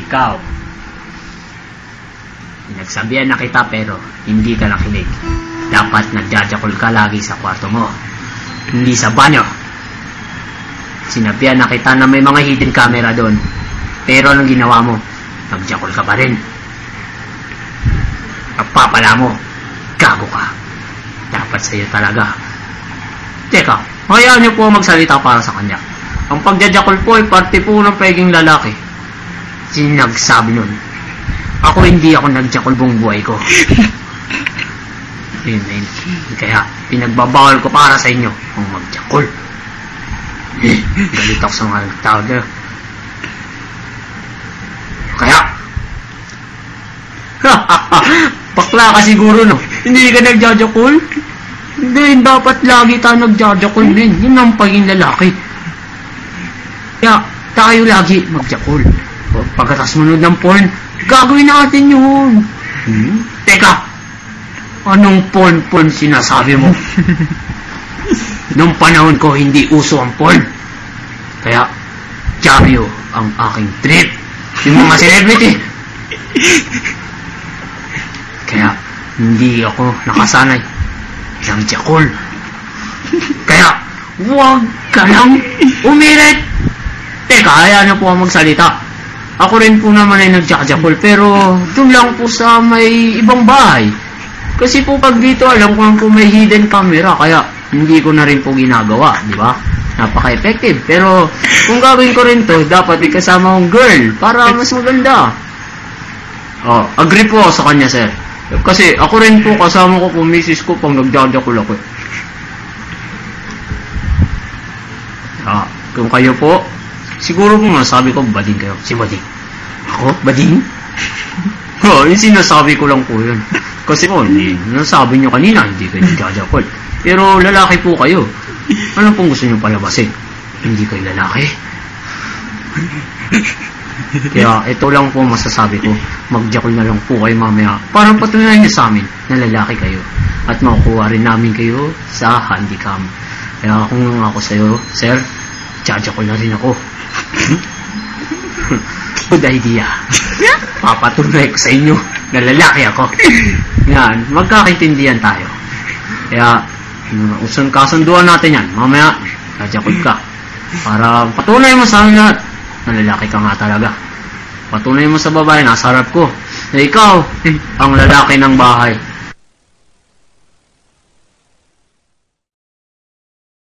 Ikaw, nagsabihan na kita pero hindi ka nakinig. Dapat nagjajakol ka lagi sa kwarto mo, hindi sa banyo. Sinabihan na kita na may mga hidden camera doon, pero anong ginawa mo? Nagjakol ka pa rin. Kapapala mo, gago ka. Dapat sa'yo talaga. Teka, hayaan niyo po magsalita para sa kanya. Ang pagjajakol po ay parte po ng peging lalaki. Sinagsabi nun. Ako hindi ako nagjakol buong buhay ko. Yun. Kaya pinagbabawal ko para sa inyo ang magjakol. Galit ako sa mga tao na. Kaya bakla ka siguro, no? Hindi ka nagjajakol? Hindi, dapat lagi tayo nagjajakol din. Yun ang paging lalaki. Kaya tayo lagi magjakol. Pagkatas munod ng porn, gagawin natin yun. Teka, anong porn sinasabi mo? Nung panahon ko, hindi uso ang porn. Kaya, dyaryo ang aking trip. Yung mga celebrity. Kaya, hindi ako nakasanay ng jakol. Kaya, huwag ka lang umirit. Teka, hayaan na po ang magsalita. Ako rin po naman ay nagjakjakol, pero doon lang po sa may ibang bahay. Kasi po pag dito, alam ko lang po may hidden camera, kaya hindi ko na rin po ginagawa, di ba? Napaka-effective. Pero kung gawin ko rin to, dapat ikasama akong girl para mas maganda. Oh, agree po ako sa kanya, sir. Kasi ako rin po, kasama ko po misis ko pang nagjajakol ako. Kung kayo po, siguro po sabi ko, bading kayo. Si bading. Ako? Bading? Yung sinasabi ko lang po yun. Kasi po, nasabi nyo kanina, hindi kayo nagjajakol. Pero lalaki po kayo. Ano pong gusto nyo palabasin? Hindi kayo lalaki. Kaya ito lang po masasabi ko, magjakol na lang po kayo mamaya. Parang patunayan nyo sa amin na lalaki kayo. At makukuha rin namin kayo sa handicam. Kaya kung ako sa'yo, sir, jajakol na rin ako. Good idea. Papatunay ko sa inyo na lalaki ako. Yan, magkakaintindihan tayo. Kaya, kasunduan natin yan. Mamaya, jajakol ka. Para patunay mo sa amin lahat na lalaki ka nga talaga. Patunay mo sa babae, nasa harap ko, na ikaw ang lalaki ng bahay.